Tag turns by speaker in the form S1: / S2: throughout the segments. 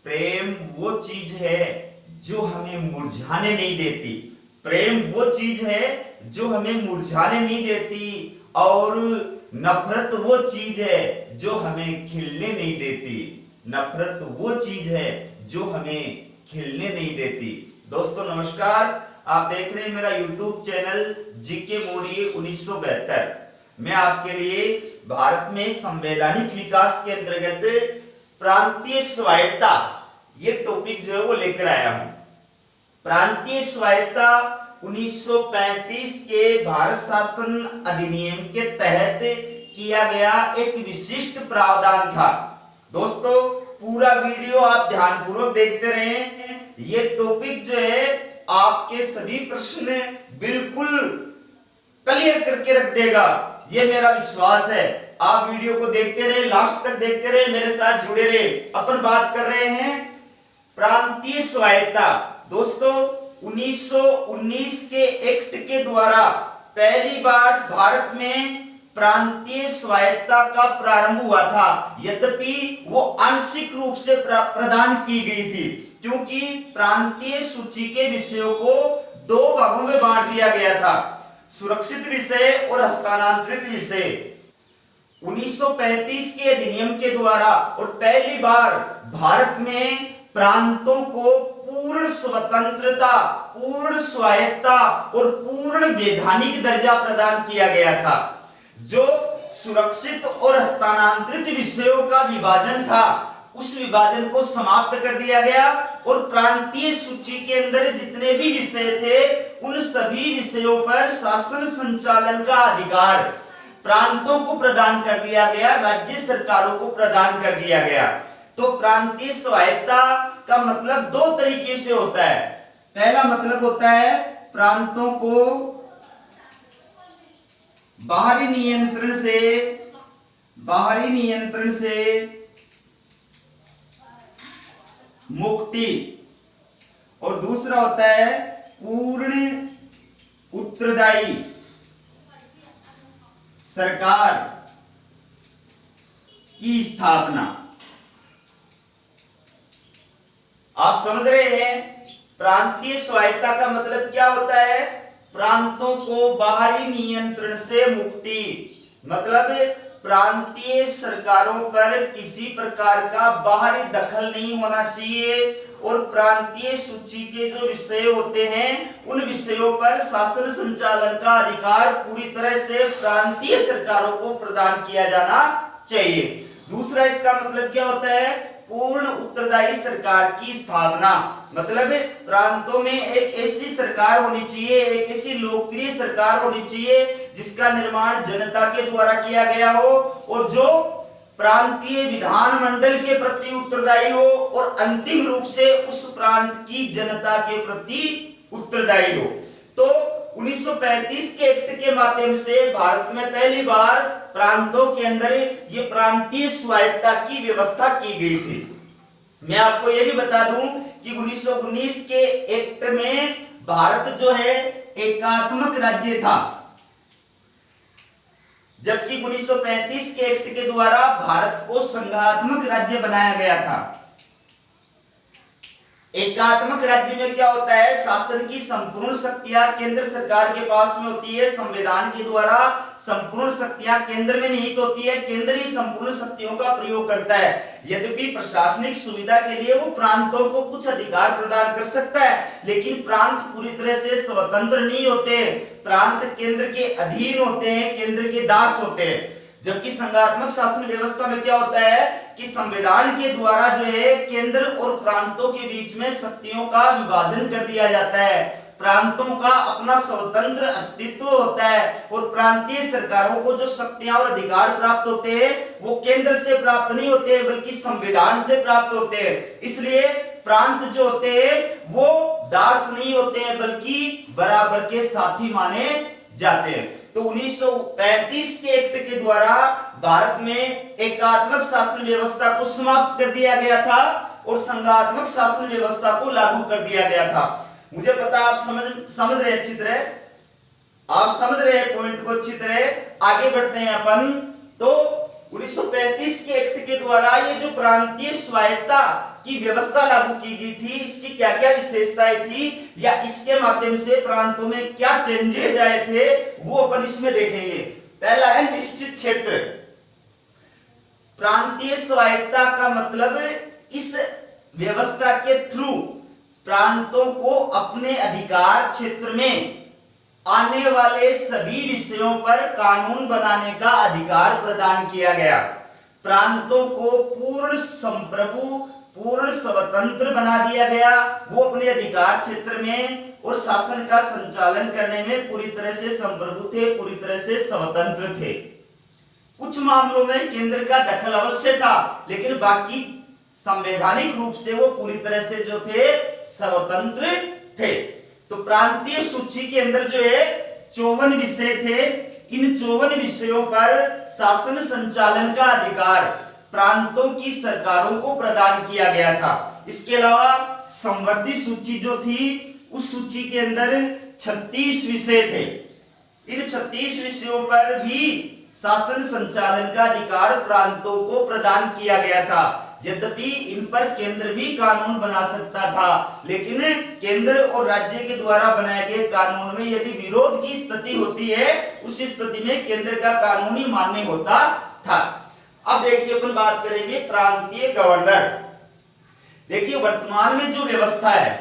S1: प्रेम वो चीज है जो हमें मुरझाने नहीं देती। प्रेम वो चीज है जो हमें मुरझाने नहीं देती, और नफरत वो चीज है जो हमें खिलने नहीं देती। नफरत वो चीज है जो हमें खिलने नहीं देती। दोस्तों नमस्कार, आप देख रहे हैं मेरा YouTube चैनल जीके मोड़ी 1972। मैं आपके लिए भारत में संवैधानिक विकास के अंतर्गत प्रांतीय स्वायत्ता ये टॉपिक जो है वो लेकर आया हूं। प्रांतीय स्वायत्ता 1935 के भारत शासन अधिनियम के तहत किया गया एक विशिष्ट प्रावधान था। दोस्तों पूरा वीडियो आप ध्यानपूर्वक देखते रहें। ये टॉपिक जो है आपके सभी प्रश्न बिल्कुल क्लियर करके रख देगा, ये मेरा विश्वास है। आप वीडियो को देखते रहे, लास्ट तक देखते रहे, मेरे साथ जुड़े रहे। अपन बात कर रहे हैं प्रांतीय स्वायत्ता। दोस्तों 1919 के एक्ट के द्वारा पहली बार भारत में प्रांतीय स्वायत्ता का प्रारंभ हुआ था, यद्यपि वो आंशिक रूप से प्रदान की गई थी, क्योंकि प्रांतीय सूची के विषयों को दो भागों में बांट दिया गया था, सुरक्षित विषय और हस्तांतरित विषय। 1935 के अधिनियम के द्वारा और पहली बार भारत में प्रांतों को पूर्ण स्वतंत्रता, पूर्ण स्वायत्ता और पूर्ण वैधानिक दर्जा प्रदान किया गया था। जो सुरक्षित और हस्तांतरित विषयों का विभाजन था, उस विभाजन को समाप्त कर दिया गया और प्रांतीय सूची के अंदर जितने भी विषय थे उन सभी विषयों पर शासन संचालन का अधिकार प्रांतों को प्रदान कर दिया गया, राज्य सरकारों को प्रदान कर दिया गया। तो प्रांतीय स्वायत्ता का मतलब दो तरीके से होता है। पहला मतलब होता है प्रांतों को बाहरी नियंत्रण से मुक्ति, और दूसरा होता है पूर्ण उत्तरदायी सरकार की स्थापना। आप समझ रहे हैं प्रांतीय स्वायत्ता का मतलब क्या होता है? प्रांतों को बाहरी नियंत्रण से मुक्ति, मतलब प्रांतीय सरकारों पर किसी प्रकार का बाहरी दखल नहीं होना चाहिए, और प्रांतीय सूची के जो विषय होते हैं उन विषयों पर शासन संचालन का अधिकार पूरी तरह से प्रांतीय सरकारों को प्रदान किया जाना चाहिए। दूसरा इसका मतलब क्या होता है? पूर्ण उत्तरदायी सरकार की स्थापना, मतलब प्रांतों में एक ऐसी सरकार होनी चाहिए, एक ऐसी लोकप्रिय सरकार होनी चाहिए जिसका निर्माण जनता के द्वारा किया गया हो और जो प्रांतीय विधानमंडल के प्रति उत्तरदायी हो और अंतिम रूप से उस प्रांत की जनता के प्रति उत्तरदायी हो। तो 1935 के एक्ट के माध्यम से भारत में पहली बार प्रांतों के अंदर ये प्रांतीय स्वायत्ता की व्यवस्था की गई थी। मैं आपको यह भी बता दूं कि 1919 के एक्ट में भारत जो है एकात्मक राज्य था, जबकि 1935 के एक्ट के द्वारा भारत को संघात्मक राज्य बनाया गया था। एकात्मक राज्य में क्या होता है? शासन की संपूर्ण शक्तियां केंद्र सरकार के पास में होती है, संविधान के द्वारा संपूर्ण शक्तियां केंद्र में निहित होती है, केंद्र ही संपूर्ण शक्तियों का प्रयोग करता है। यद्यपि प्रशासनिक सुविधा के लिए वो प्रांतों को कुछ अधिकार प्रदान कर सकता है, लेकिन प्रांत पूरी तरह से स्वतंत्र नहीं होते, प्रांत केंद्र के अधीन होते हैं, केंद्र के दास होते हैं। जबकि संघात्मक शासन व्यवस्था में क्या होता है कि संविधान के द्वारा जो है केंद्र और प्रांतों के बीच में शक्तियों का विभाजन कर दिया जाता है, प्रांतों का अपना स्वतंत्र अस्तित्व होता है और प्रांतीय सरकारों को जो शक्तियां और अधिकार प्राप्त होते हैं वो केंद्र से प्राप्त नहीं होते बल्कि संविधान से प्राप्त होते हैं। इसलिए प्रांत जो होते हैं वो दास नहीं होते हैं बल्कि बराबर के साथी माने जाते हैं। तो 1935 के एक्ट के द्वारा भारत में एकात्मक शासन व्यवस्था को समाप्त कर दिया गया था और संघात्मक शासन व्यवस्था को लागू कर दिया गया था। मुझे पता आप समझ रहे अच्छी तरह, आप समझ रहे हैं पॉइंट को अच्छी तरह। आगे बढ़ते हैं अपन। तो 1935 के एक्ट के द्वारा ये जो प्रांतीय स्वायत्ता की व्यवस्था लागू की गई थी, इसकी क्या क्या विशेषताएं थी, या इसके माध्यम से प्रांतों में क्या चेंजेस आए थे, वो अपन इसमें देखेंगे। पहला है निश्चित क्षेत्र। प्रांतीय स्वायत्ता का मतलब इस व्यवस्था के थ्रू प्रांतों को अपने अधिकार क्षेत्र में आने वाले सभी विषयों पर कानून बनाने का अधिकार प्रदान किया गया। प्रांतों को पूर्ण संप्रभु, पूर्ण स्वतंत्र बना दिया गया। वो अपने अधिकार क्षेत्र में और शासन का संचालन करने में पूरी तरह से संप्रभु थे, पूरी तरह से स्वतंत्र थे। कुछ मामलों में केंद्र का दखल अवश्य था, लेकिन बाकी संवैधानिक रूप से वो पूरी तरह से जो थे स्वतंत्र थे। तो प्रांतीय सूची के अंदर जो है 54 विषय थे। इन 54 विषयों पर शासन संचालन का अधिकार प्रांतों की सरकारों को प्रदान किया गया था। इसके अलावा संवर्धी सूची जो थी, उस सूची के अंदर 36 विषय थे। इन 36 विषयों पर भी शासन संचालन का अधिकार प्रांतों को प्रदान किया गया था। यद्यपि इन पर केंद्र भी कानून बना सकता था, लेकिन केंद्र और राज्य के द्वारा बनाए गए कानून में यदि विरोध की स्थिति होती है, उस स्थिति में केंद्र का कानून ही मान्य होता था। अब देखिए अपन बात करेंगे प्रांतीय गवर्नर। देखिए वर्तमान में जो व्यवस्था है,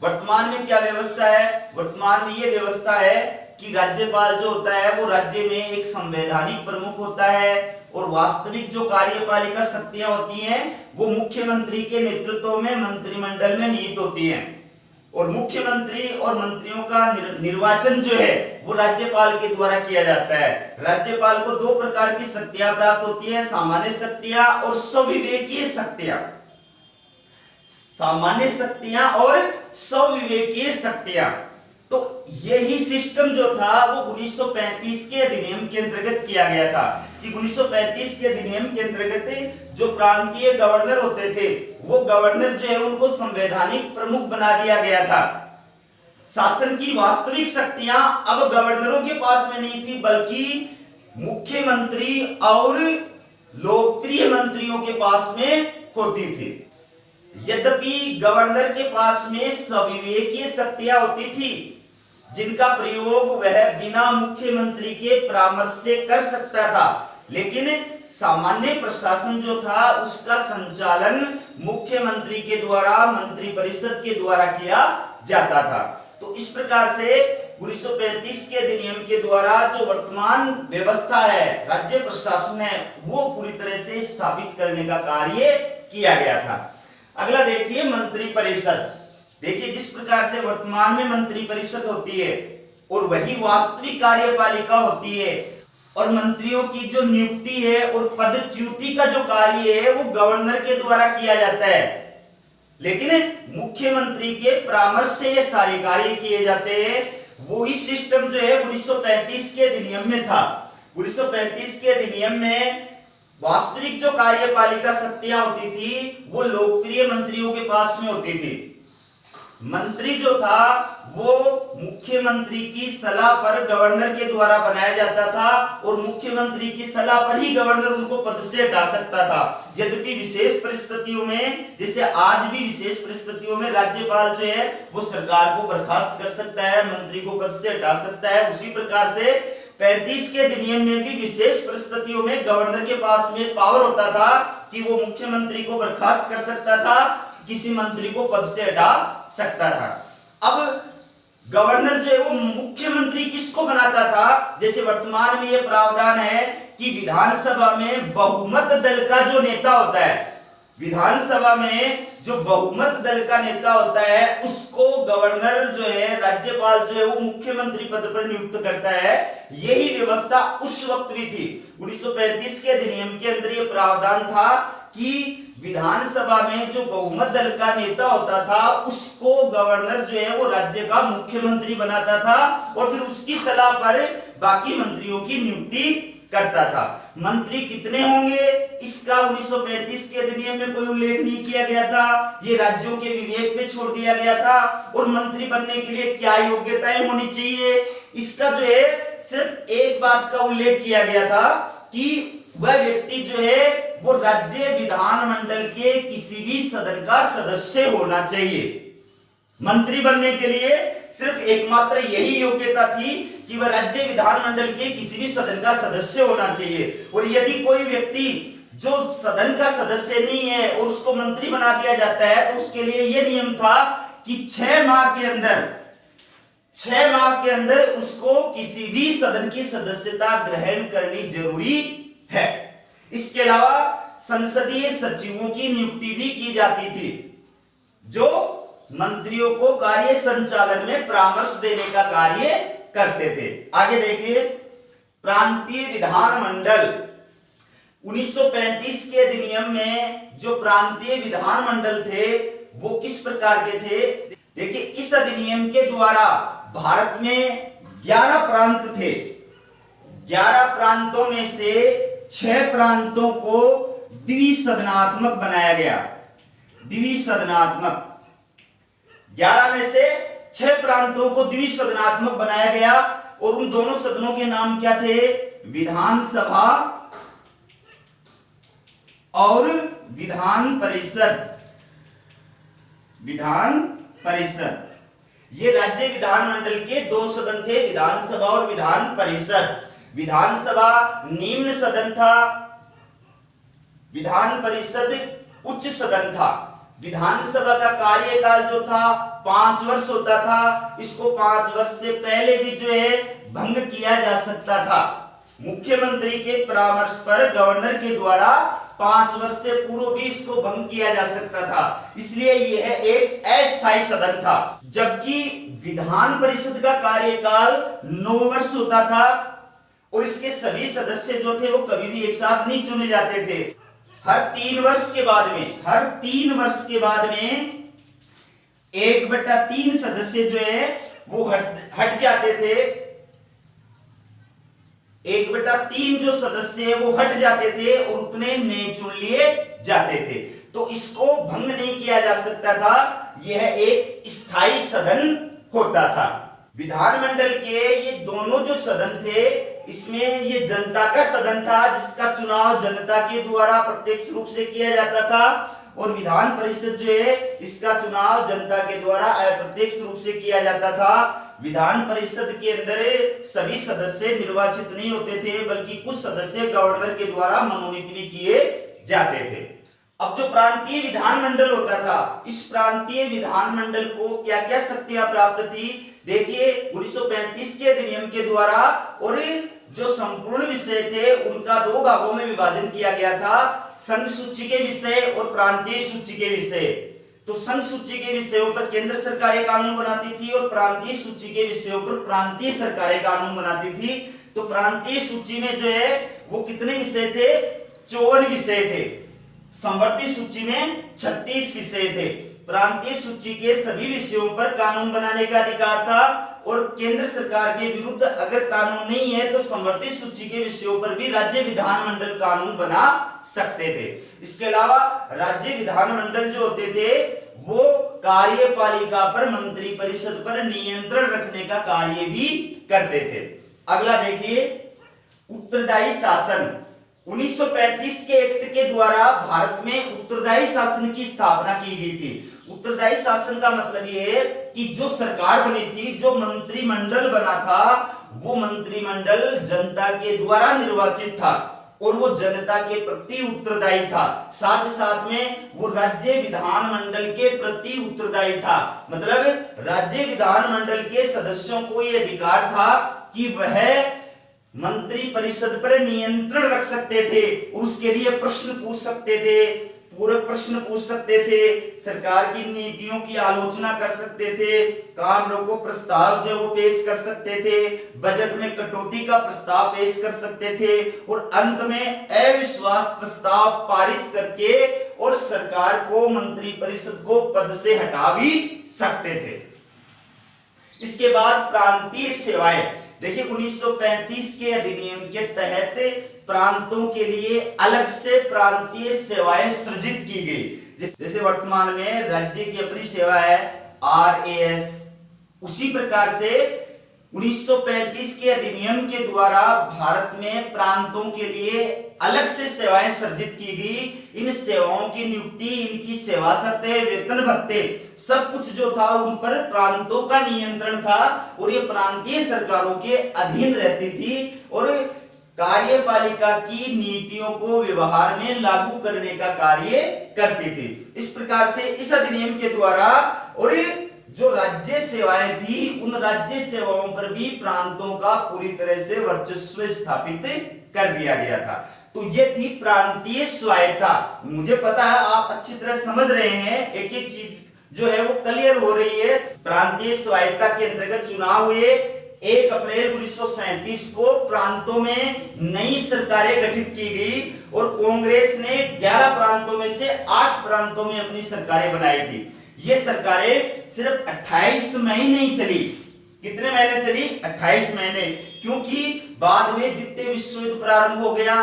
S1: वर्तमान में क्या व्यवस्था है? वर्तमान में ये व्यवस्था है कि राज्यपाल जो होता है वो राज्य में एक संवैधानिक प्रमुख होता है, और वास्तविक जो कार्यपालिका शक्तियां होती हैं वो मुख्यमंत्री के नेतृत्व में मंत्रिमंडल में निहित होती हैं। और मुख्यमंत्री और मंत्रियों का निर्वाचन जो है वो राज्यपाल के द्वारा किया जाता है। राज्यपाल को 2 प्रकार की शक्तियां प्राप्त होती है, सामान्य शक्तियां और स्वविवेकीय शक्तियां। सामान्य शक्तियां और स्वविवेकीय शक्तियां। तो यही सिस्टम जो था वो 1935 के अधिनियम के अंतर्गत किया गया था कि 1935 के अधिनियम के अंतर्गत जो प्रांतीय गवर्नर होते थे, वो गवर्नर जो है उनको संवैधानिक प्रमुख बना दिया गया था। शासन की वास्तविक शक्तियां अब गवर्नरों के पास में नहीं थी, बल्कि मुख्यमंत्री और लोकप्रिय मंत्रियों के पास में होती थी। यद्यपि गवर्नर के पास में स्वविवेकीय शक्तियां होती थी, जिनका प्रयोग वह बिना मुख्यमंत्री के परामर्श से कर सकता था, लेकिन सामान्य प्रशासन जो था उसका संचालन मुख्यमंत्री के द्वारा, मंत्रिपरिषद के द्वारा किया जाता था। तो इस प्रकार से 1935 के अधिनियम के द्वारा जो वर्तमान व्यवस्था है, राज्य प्रशासन है, वो पूरी तरह से स्थापित करने का कार्य किया गया था। अगला देखिए मंत्रिपरिषद। देखिए जिस प्रकार से वर्तमान में मंत्रिपरिषद होती है और वही वास्तविक कार्यपालिका होती है, और मंत्रियों की जो नियुक्ति है और पदच्युति का जो कार्य है वो गवर्नर के द्वारा किया जाता है, लेकिन मुख्यमंत्री के परामर्श से ये सारे कार्य किए जाते हैं। वही सिस्टम जो है 1935 के अधिनियम में था। 1935 के अधिनियम में वास्तविक जो कार्यपालिका शक्तियां होती थी वो लोकप्रिय मंत्रियों के पास में होती थी। मंत्री जो था वो मुख्यमंत्री की सलाह पर गवर्नर के द्वारा बनाया जाता था, और मुख्यमंत्री की सलाह पर ही गवर्नर उनको पद से हटा सकता था। यद्यपि विशेष परिस्थितियों में, जैसे आज भी विशेष परिस्थितियों में राज्यपाल जो है वो सरकार को बर्खास्त कर सकता है, मंत्री को पद से हटा सकता है, उसी प्रकार से 35 के अधिनियम में भी विशेष परिस्थितियों में गवर्नर के पास में पावर होता था कि वो मुख्यमंत्री को बर्खास्त कर सकता था, किसी मंत्री को पद से हटा सकता था। अब गवर्नर जो है वो मुख्यमंत्री किसको बनाता था? जैसे वर्तमान में ये प्रावधान है कि विधानसभा में बहुमत दल का जो नेता होता है, विधानसभा में जो बहुमत दल का नेता होता है उसको गवर्नर जो है, राज्यपाल जो है वो मुख्यमंत्री पद पर नियुक्त करता है। यही व्यवस्था उस वक्त भी थी। 1935 के अधिनियम के अंदर ये प्रावधान था कि विधानसभा में जो बहुमत दल का नेता होता था उसको गवर्नर जो है वो राज्य का मुख्यमंत्री बनाता था, और फिर उसकी सलाह पर बाकी मंत्रियों की नियुक्ति करता था। मंत्री कितने होंगे इसका 1935 के अधिनियम में कोई उल्लेख नहीं किया गया था, ये राज्यों के विवेक पे छोड़ दिया गया था। और मंत्री बनने के लिए क्या योग्यताएं होनी चाहिए, इसका जो है सिर्फ एक बात का उल्लेख किया गया था कि वह व्यक्ति जो है वो राज्य विधानमंडल के किसी भी सदन का सदस्य होना चाहिए। मंत्री बनने के लिए सिर्फ एकमात्र यही योग्यता थी कि वह राज्य विधानमंडल के किसी भी सदन का सदस्य होना चाहिए। और यदि कोई व्यक्ति जो सदन का सदस्य नहीं है और उसको मंत्री बना दिया जाता है, तो उसके लिए यह नियम था कि 6 माह के अंदर उसको किसी भी सदन की सदस्यता ग्रहण करनी जरूरी है। इसके अलावा संसदीय सचिवों की नियुक्ति भी की जाती थी, जो मंत्रियों को कार्य संचालन में परामर्श देने का कार्य करते थे। आगे देखिए, प्रांतीय विधानमंडल 1935 के अधिनियम में जो प्रांतीय विधानमंडल थे वो किस प्रकार के थे? देखिए, इस अधिनियम के द्वारा भारत में 11 प्रांत थे। 11 प्रांतों में से 6 प्रांतों को द्विसदनात्मक बनाया गया। द्विसदनात्मक 11 में से 6 प्रांतों को द्विसदनात्मक बनाया गया और उन दोनों सदनों के नाम क्या थे? विधानसभा और विधान परिषद। विधान परिषद ये राज्य विधानमंडल के 2 सदन थे, विधानसभा और विधान परिषद। विधानसभा निम्न सदन था, विधान परिषद उच्च सदन था। विधानसभा का कार्यकाल जो था 5 वर्ष होता था। इसको 5 वर्ष से पहले भी जो है भंग किया जा सकता था। मुख्यमंत्री के परामर्श पर गवर्नर के द्वारा 5 वर्ष से पूर्व भी इसको भंग किया जा सकता था। इसलिए यह एक अस्थायी सदन था। जबकि विधान परिषद का कार्यकाल 9 वर्ष होता था और इसके सभी सदस्य जो थे वो कभी भी एक साथ नहीं चुने जाते थे। हर 3 वर्ष के बाद में 1/3 सदस्य जो है वो हट जाते थे। 1/3 जो सदस्य है वो हट जाते थे और उतने नए चुन लिए जाते थे। तो इसको भंग नहीं किया जा सकता था। यह एक स्थायी सदन होता था। विधानमंडल के ये दोनों जो सदन थे, इसमें ये जनता का सदन था जिसका चुनाव जनता के द्वारा प्रत्यक्ष रूप से किया जाता था, और विधान परिषद जो है इसका चुनाव जनता के द्वारा अप्रत्यक्ष रूप से किया जाता था। विधान परिषद के अंदर सभी सदस्य निर्वाचित नहीं होते थे, बल्कि कुछ सदस्य गवर्नर के द्वारा मनोनीत भी किए जाते थे। अब जो प्रांतीय विधानमंडल होता था, इस प्रांतीय विधानमंडल को क्या क्या शक्तियां प्राप्त थी? देखिए, 1935 के अधिनियम के द्वारा और जो संपूर्ण विषय थे उनका 2 भागों में विभाजन किया गया था, संघ सूची के विषय और प्रांतीय सूची के विषय। तो संघ सूची के विषयों पर केंद्र सरकारें कानून बनाती थी और प्रांतीय सूची के विषयों पर प्रांतीय सरकारें कानून बनाती थी। तो प्रांतीय सूची में जो है वो कितने विषय थे? 54 विषय थे। संवर्ती सूची में 36 विषय थे। प्रांतीय सूची के सभी विषयों पर कानून बनाने का अधिकार था, और केंद्र सरकार के विरुद्ध अगर कानून नहीं है तो संवर्ती सूची के विषयों पर भी राज्य विधानमंडल कानून बना सकते थे। इसके अलावा राज्य विधानमंडल जो होते थे वो कार्यपालिका पर, मंत्री परिषद पर नियंत्रण रखने का कार्य भी करते थे। अगला देखिए, उत्तरदायी शासन। 1935 के एक्ट के द्वारा भारत में उत्तरदायी शासन की स्थापना की गई थी। उत्तरदायी शासन का मतलब ये है कि जो सरकार बनी थी, जो मंत्रिमंडल बना था, वो मंत्रिमंडल जनता के द्वारा निर्वाचित था और वो जनता के प्रति उत्तरदायी था। साथ ही साथ में वो राज्य विधानमंडल के प्रति उत्तरदायी था। मतलब राज्य विधानमंडल के सदस्यों को ये अधिकार था कि वह मंत्री परिषद पर नियंत्रण रख सकते थे, उसके लिए प्रश्न पूछ सकते थे, पूरक प्रश्न पूछ सकते थे, सरकार की नीतियों की आलोचना कर सकते थे, काम रोको प्रस्ताव जो वो पेश कर सकते थे, बजट में कटौती का प्रस्ताव पेश कर सकते थे, और अंत में अविश्वास प्रस्ताव पारित करके और सरकार को, मंत्री परिषद को पद से हटा भी सकते थे। इसके बाद प्रांतीय सेवाएं। देखिए, 1935 के अधिनियम के तहत प्रांतों के लिए अलग से प्रांतीय सेवाएं सृजित की गई। जैसे वर्तमान में राज्य की अपनी सेवा है RAS, उसी प्रकार से 1935 के अधिनियम के द्वारा भारत में प्रांतों के लिए अलग से सेवाएं सर्जित की गई। इन सेवाओं की नियुक्ति, इनकी सेवा शर्तें, वेतन भत्ते सब कुछ जो था उन पर प्रांतों का नियंत्रण था और ये प्रांतीय सरकारों के अधीन रहती थी और कार्यपालिका की नीतियों को व्यवहार में लागू करने का कार्य करती थी। इस प्रकार से इस अधिनियम के द्वारा और जो राज्य सेवाएं थी उन राज्य सेवाओं पर भी प्रांतों का पूरी तरह से वर्चस्व स्थापित कर दिया गया था। तो ये थी प्रांतीय स्वायत्ता। मुझे पता है आप अच्छी तरह समझ रहे हैं, एक एक चीज जो है वो क्लियर हो रही है। प्रांतीय स्वायत्ता के अंतर्गत चुनाव हुए। 1 अप्रैल 1937 को प्रांतों में नई सरकारें गठित की गई और कांग्रेस ने 11 प्रांतों में से 8 प्रांतों में अपनी सरकारें बनाई थी। ये सरकारें सिर्फ 28 महीने ही चली। कितने महीने चली? 28 महीने, क्योंकि बाद में द्वितीय विश्व युद्ध प्रारंभ हो गया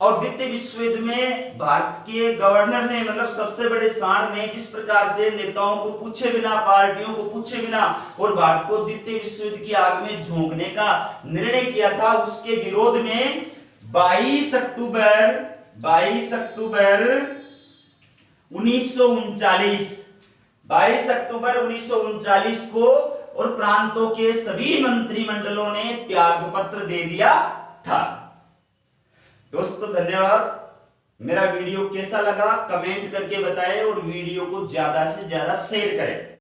S1: और द्वितीय विश्व युद्ध में भारत के गवर्नर ने, मतलब सबसे बड़े सांड ने, जिस प्रकार से नेताओं को पूछे बिना, पार्टियों को पूछे बिना और भारत को द्वितीय विश्व युद्ध की आग में झोंकने का निर्णय किया था, उसके विरोध में 22 अक्टूबर 1939 को और प्रांतों के सभी मंत्रिमंडलों ने त्याग पत्र दे दिया था। दोस्तों धन्यवाद। मेरा वीडियो कैसा लगा कमेंट करके बताएं और वीडियो को ज्यादा से ज्यादा शेयर करें।